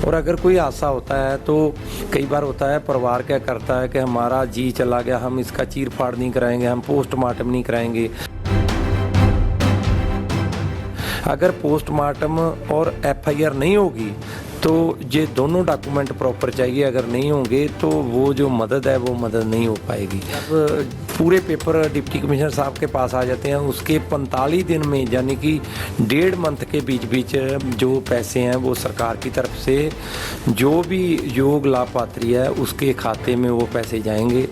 और अगर कोई हादसा होता है तो कई बार होता है परिवार क्या करता है कि हमारा जी चला गया, हम इसका चीर फाड़ नहीं कराएंगे, हम पोस्टमार्टम नहीं कराएंगे। अगर पोस्टमार्टम और एफआईआर नहीं होगी तो ये दोनों डॉक्यूमेंट प्रॉपर चाहिए, अगर नहीं होंगे तो वो जो मदद है वो मदद नहीं हो पाएगी। अब पूरे पेपर डिप्टी कमिश्नर साहब के पास आ जाते हैं, उसके 45 दिन में यानी कि 1.5 मंथ के बीच जो पैसे हैं वो सरकार की तरफ से जो भी योग्य लाभपात्री है उसके खाते में वो पैसे जाएंगे।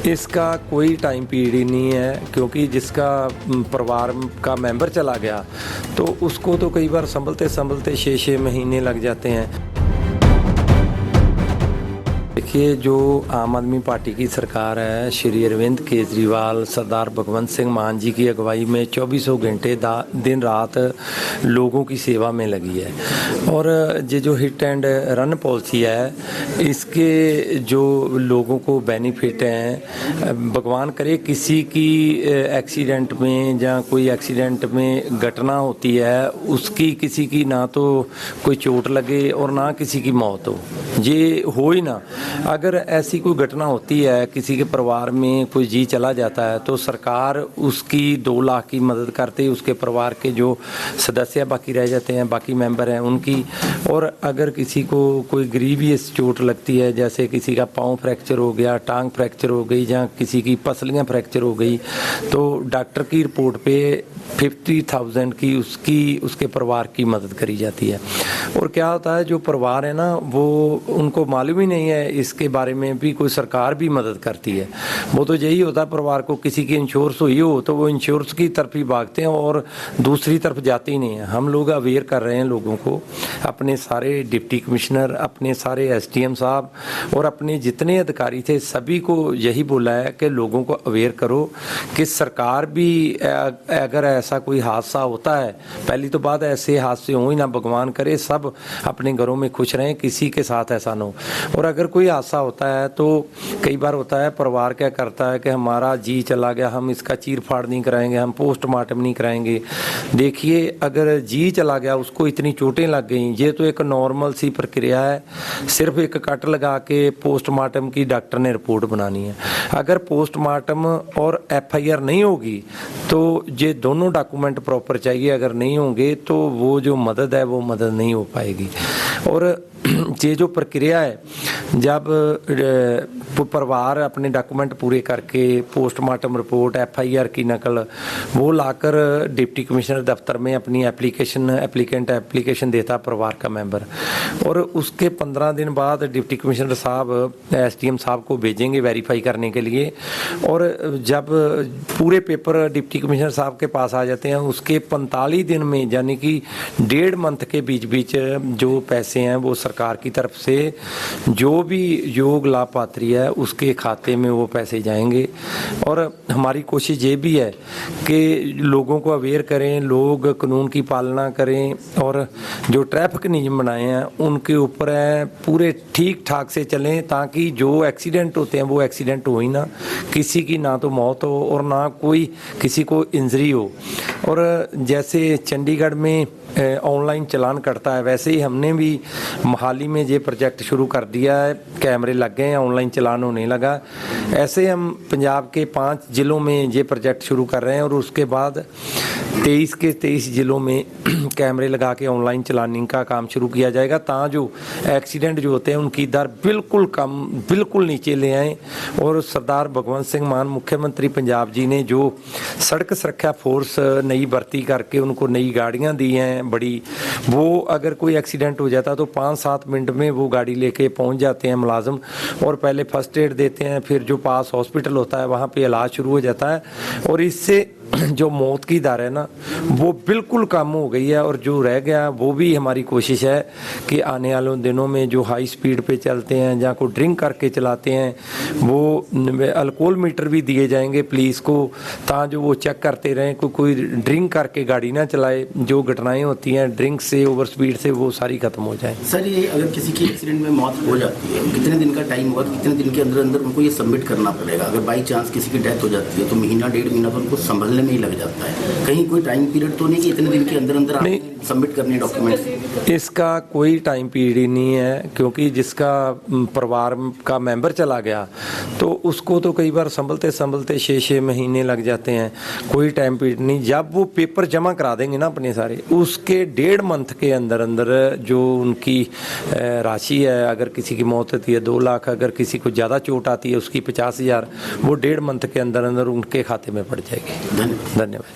इसका कोई टाइम पीरियड नहीं है, क्योंकि जिसका परिवार का मेंबर चला गया तो उसको तो कई बार संभलते 6-6 महीने लग जाते हैं। देखिए, जो आम आदमी पार्टी की सरकार है, श्री अरविंद केजरीवाल सरदार भगवंत सिंह मान जी की अगुवाई में 24 घंटे दिन रात लोगों की सेवा में लगी है। और ये जो हिट एंड रन पॉलिसी है, इसके जो लोगों को बेनिफिट हैं, भगवान करे किसी की एक्सीडेंट में या कोई एक्सीडेंट में घटना होती है, उसकी किसी की ना तो कोई चोट लगे और ना किसी की मौत हो, ये हो ही ना। अगर ऐसी कोई घटना होती है, किसी के परिवार में कोई जी चला जाता है, तो सरकार उसकी 2 लाख की मदद करते ही उसके परिवार के जो सदस्य बाकी रह जाते हैं, बाकी मेंबर हैं उनकी। और अगर किसी को कोई ग्रीवियस चोट लगती है, जैसे किसी का पाँव फ्रैक्चर हो गया, टांग फ्रैक्चर हो गई या किसी की पसलियाँ फ्रैक्चर हो गई, तो डॉक्टर की रिपोर्ट पे 50,000 की उसके परिवार की मदद करी जाती है। और क्या होता है, जो परिवार है ना, वो उनको मालूम ही नहीं है इसके बारे में भी कोई सरकार भी मदद करती है। वो तो यही होता है, परिवार को किसी की इंश्योरेंस हुई हो तो वो इंश्योरेंस की तरफ ही भागते हैं और दूसरी तरफ जाते ही नहीं है। हम लोग अवेयर कर रहे हैं लोगों को, अपने सारे डिप्टी कमिश्नर, अपने सारे एसडीएम साहब और अपने जितने अधिकारी थे सभी को यही बोला है कि लोगों को अवेयर करो कि सरकार भी अगर ऐसा कोई हादसा होता है, पहली तो बात ऐसे हादसे हो ही ना, भगवान करे सब अपने घरों में खुश रहें, किसी के साथ ऐसा ना हो। और अगर कोई हादसा होता है तो कई बार होता है परिवार क्या करता है कि हमारा जी चला गया, हम इसका चीर फाड़ नहीं कराएंगे, हम पोस्टमार्टम नहीं कराएंगे। देखिए, अगर जी चला गया, उसको इतनी चोटें लग गई, ये तो एक नॉर्मल सी प्रक्रिया है, सिर्फ एक कट लगा के पोस्टमार्टम की डॉक्टर ने रिपोर्ट बनानी है। अगर पोस्टमार्टम और एफआईआर नहीं होगी तो ये दोनों डॉक्यूमेंट प्रॉपर चाहिए, अगर नहीं होंगे तो वो जो मदद है वो मदद नहीं हो पाएगी। और ये जो प्रक्रिया है, जब परिवार अपने डॉक्यूमेंट पूरे करके पोस्टमार्टम रिपोर्ट, एफआईआर की नकल वो लाकर डिप्टी कमिश्नर दफ्तर में अपनी एप्लीकेशन देता परिवार का मेंबर, और उसके 15 दिन बाद डिप्टी कमिश्नर साहब एसडीएम साहब को भेजेंगे वेरीफाई करने के लिए। और जब पूरे पेपर डिप्टी कमिश्नर साहब के पास आ जाते हैं, उसके 45 दिन में यानी कि 1.5 मंथ के बीच जो पैसे हैं वो सरकार की तरफ से जो भी योग्य लाभपात्री है उसके खाते में वो पैसे जाएंगे। और हमारी कोशिश ये भी है कि लोगों को अवेयर करें, लोग कानून की पालना करें और जो ट्रैफिक नियम बनाए हैं उनके ऊपर पूरे ठीक ठाक से चलें, ताकि जो एक्सीडेंट होते हैं वो एक्सीडेंट हो ही ना, किसी की ना तो मौत हो और ना कोई किसी को इंजरी हो। और जैसे चंडीगढ़ में ऑनलाइन चालान कटता है, वैसे ही हमने भी मोहाली में ये प्रोजेक्ट शुरू कर दिया है, कैमरे लग गए हैं, ऑनलाइन चालान होने लगा। ऐसे हम पंजाब के 5 जिलों में ये प्रोजेक्ट शुरू कर रहे हैं और उसके बाद 23 के 23 जिलों में कैमरे लगा के ऑनलाइन चालानिंग का काम शुरू किया जाएगा, ताकि जो एक्सीडेंट जो होते हैं उनकी दर बिल्कुल कम, बिल्कुल नीचे ले आएँ। और सरदार भगवंत सिंह मान मुख्यमंत्री पंजाब जी ने जो सड़क सुरक्षा फोर्स नई भर्ती करके उनको नई गाड़ियाँ दी हैं बड़ी, वो अगर कोई एक्सीडेंट हो जाता तो 5-7 मिनट में वो गाड़ी लेके पहुंच जाते हैं मुलाजिम, और पहले फर्स्ट एड देते हैं, फिर जो पास हॉस्पिटल होता है वहाँ पे इलाज शुरू हो जाता है। और इससे जो मौत की दर है ना वो बिल्कुल कम हो गई है। और जो रह गया वो भी हमारी कोशिश है कि आने वाले दिनों में जो हाई स्पीड पे चलते हैं या कोई ड्रिंक करके चलाते हैं, वो अल्कोहल मीटर भी दिए जाएंगे पुलिस को, ताकि जो वो चेक करते रहें कोई ड्रिंक करके गाड़ी ना चलाए। जो घटनाएं होती हैं ड्रिंक से, ओवर स्पीड से, वो सारी खत्म हो जाए। सर, ये अगर किसी की एक्सीडेंट में मौत हो जाती है, कितने दिन का टाइम होगा, कितने दिन के अंदर अंदर उनको ये सबमिट करना पड़ेगा? अगर बाई चांस किसी की डेथ हो जाती है तो महीना 1.5 महीना तो उनको संभलने संभालने में ही लग जाता है। कहीं कोई टाइम पीरियड तो नहीं कि इतने दिन के अंदर अंदर आपने सबमिट करने डॉक्यूमेंट्स? इसका कोई टाइम पीरियड ही नहीं है, क्योंकि जिसका परिवार का मेंबर चला गया तो उसको तो कई बार संभलते संभलते 6-6 महीने लग जाते हैं। कोई टाइम पीरियड नहीं। जब वो पेपर जमा करा देंगे ना अपने सारे, उसके 1.5 मंथ के अंदर अंदर जो उनकी राशि है, अगर किसी की मौत होती है 2 लाख, अगर किसी को ज़्यादा चोट आती है उसकी 50,000, वो 1.5 मंथ के अंदर अंदर उनके खाते में पड़ जाएगी। धन्यवाद। धन्यवाद।